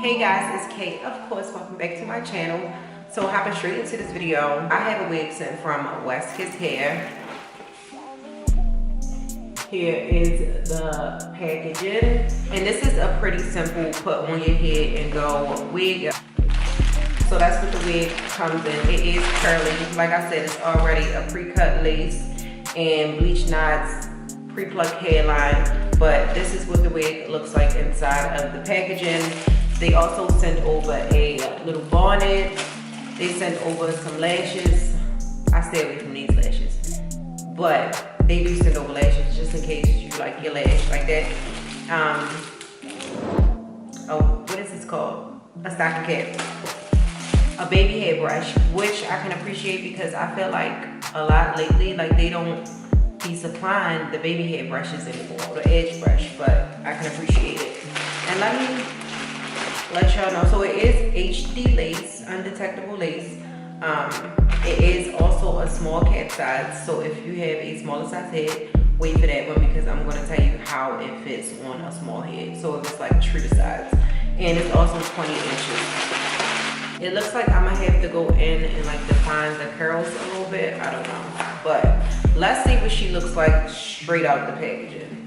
Hey guys, it's Kate. Of course, welcome back to my channel. So hopping straight into this video, I have a wig sent from WestKissHair. Here is the packaging, and this is a pretty simple put on your head and go wig. So that's what the wig comes in. It is curly. Like I said, it's already a pre-cut lace and bleach knots, pre-plucked hairline. But this is what the wig looks like inside of the packaging. They also sent over a little bonnet. They sent over some lashes. I stay away from these lashes, but they do send over lashes just in case you like your lash like that. Oh, what is this called? A stocking cap. A baby hairbrush, which I can appreciate because I feel like a lot lately, like they don't be supplying the baby hairbrushes anymore, or the edge brush, but I can appreciate it. And let me let y'all know, so it is HD lace, undetectable lace. It is also a small cap size, so if you have a smaller size head, wait for that one because I'm going to tell you how it fits on a small head. So it's like true to size, and it's also 20 inches. It looks like I'm gonna have to go in and like define the curls a little bit. I don't know, but let's see what she looks like straight out the packaging.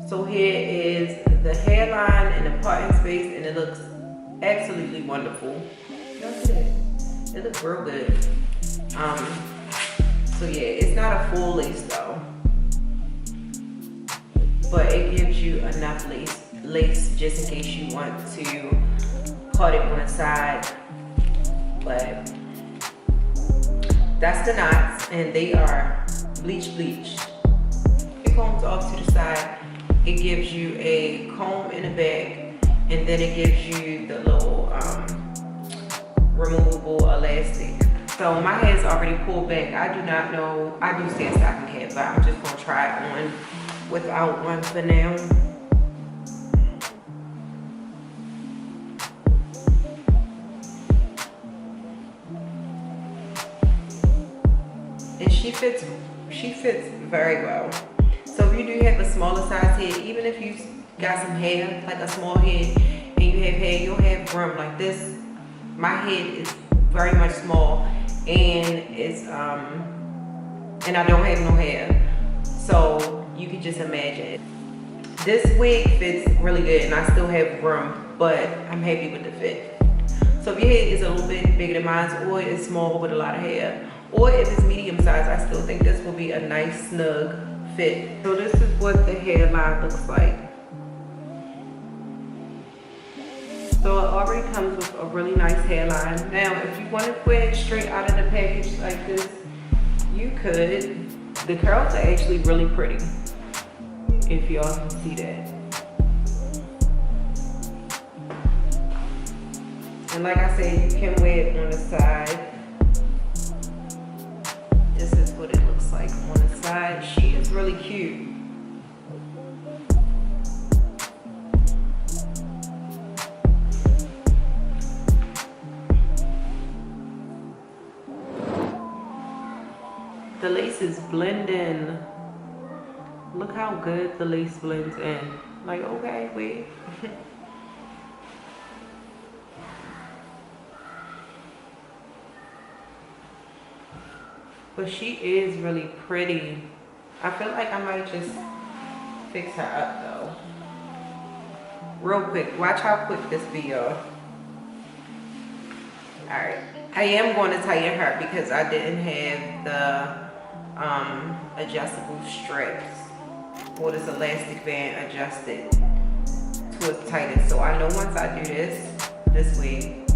So here is the hairline and the parting space, and it looks absolutely wonderful. Y'all see that? It looks real good. So yeah, it's not a full lace though, but it gives you enough lace just in case you want to part it on the side. But that's the knots, and they are bleached. It comes off to the side. It gives you a comb in the back, and then it gives you the little removable elastic. So my hair is already pulled back. I do not know, I do say a stocking cap, but I'm just gonna try it on without one for now. And she fits very well. So if you do have a smaller size head, even if you got some hair, like a small head, and you have hair, you'll have room like this. My head is very much small, and it's and I don't have no hair, so you can just imagine. This wig fits really good, and I still have room, but I'm happy with the fit. So if your head is a little bit bigger than mine, or it's small with a lot of hair, or if it's medium size, I still think this will be a nice snug fit. So this is what the hairline looks like. So it already comes with a really nice hairline. Now, if you want to wear it straight out of the package like this, you could. The curls are actually really pretty, if y'all can see that. And like I said, you can wear it on the side. This is what it looks like on the side. She is really cute. The lace is blending. Look how good the lace blends in. Like, okay, wait. But she is really pretty. I feel like I might just fix her up though. Real quick, watch how quick this be, y'all. Alright, I am going to tighten her because I didn't have the adjustable straps or this elastic band adjusted to its tightest. So I know once I do this wig,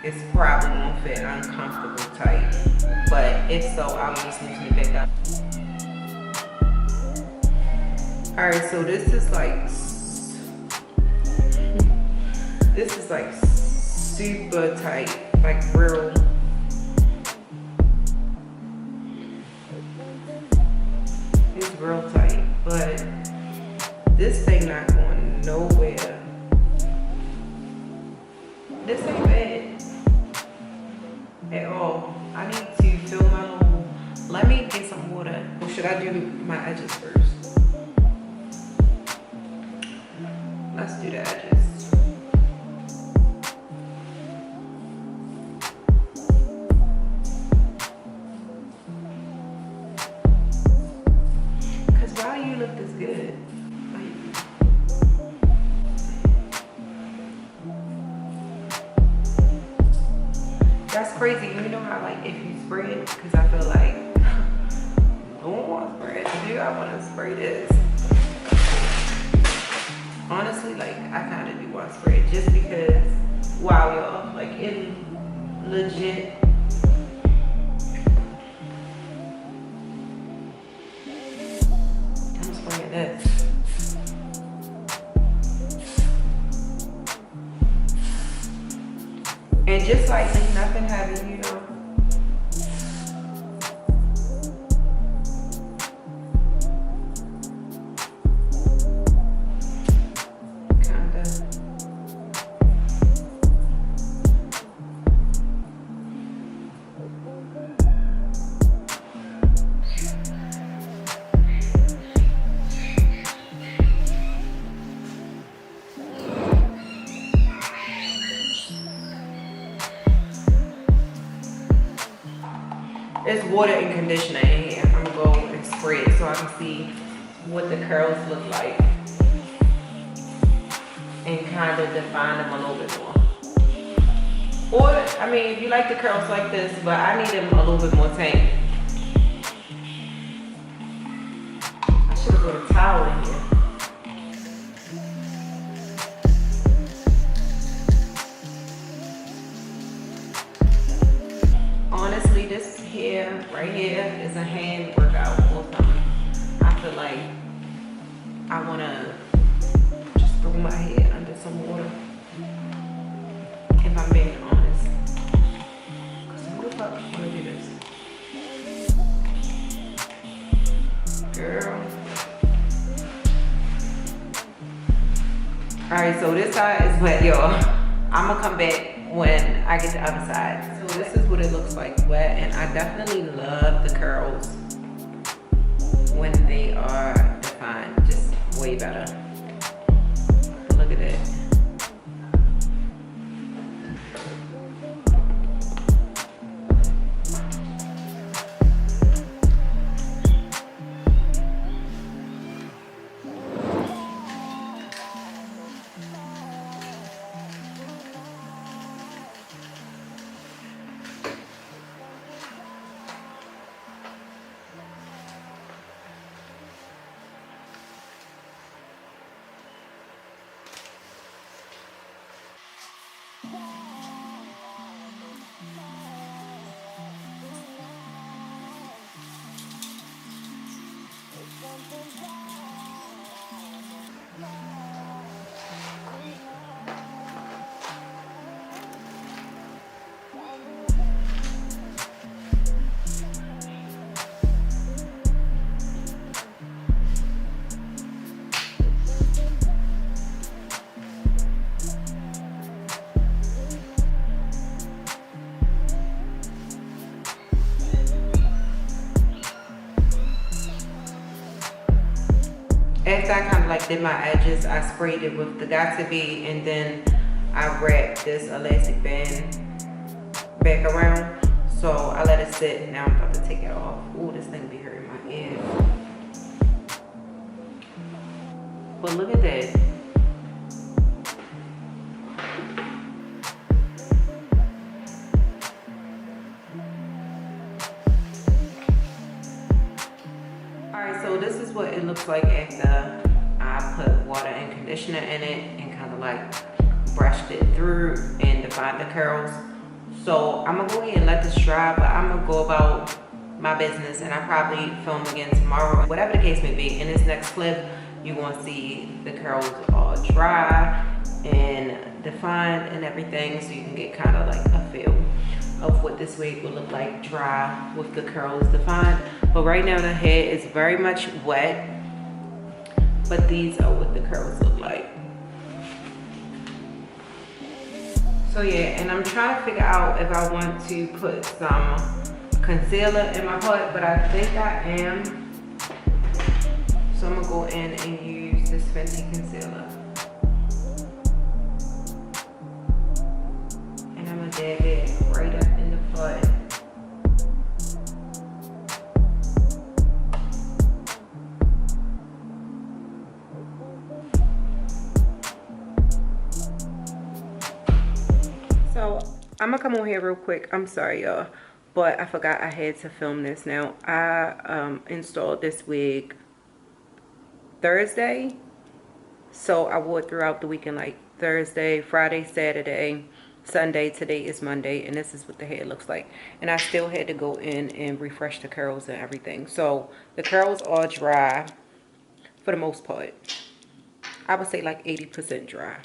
it's probably gonna fit uncomfortable tight. But if so, I'll just loosen it back up. Alright, so this is like super tight, like real. It's real tight, but this thing not going nowhere. This ain't bad at all. I need to fill my little, let me get some water. Or should I do my edges first? good. That's crazy. You know how like if you spray it, because I feel like no one wants to spray it. Do I want to spray this? Honestly, like I kind of do want to spray it just because, wow, y'all, like it legit. I'm spraying this. And just like nothing heavy, you know. There's water and conditioner in here. I'm gonna go and spray it so I can see what the curls look like and kind of define them a little bit more. Or, I mean, if you like the curls like this, but I need them a little bit more tame. I should have put a towel in here. Honestly, this hair right here is a hand workout all the time. I feel like I want to just throw my head under some water, if I'm being honest. Because who the fuck want to do this? Girl. Alright, so this side is wet, y'all. I'm going to come back when I get the other side. So this is what it looks like wet, and I definitely love the curls when they are defined, just way better. Look at it. After I kind of like did my edges, I sprayed it with the Got2b, and then I wrapped this elastic band back around. So I let it sit, and now I'm about to take it off. Ooh, this thing be hurting my ears. But look at that. Alright, so this is what it looks like after I put water and conditioner in it and kind of like brushed it through and defined the curls. So I'm gonna go ahead and let this dry, but I'm gonna go about my business, and I'll probably film again tomorrow. Whatever the case may be, in this next clip, you're gonna see the curls all dry and defined and everything, so you can get kind of like a feel of what this wig will look like dry with the curls defined. But right now the hair is very much wet, but these are what the curls look like. So yeah, and I'm trying to figure out if I want to put some concealer in my part, but I think I am. So I'm gonna go in and use this Fenty concealer. And I'm gonna dab it right up in the foot. I'm gonna come on here real quick. I'm sorry, y'all, but I forgot I had to film this. Now, I installed this wig Thursday, so I wore it throughout the weekend, like Thursday, Friday, Saturday, Sunday. Today is Monday, and this is what the hair looks like. And I still had to go in and refresh the curls and everything. So the curls are dry for the most part. I would say like 80% dry.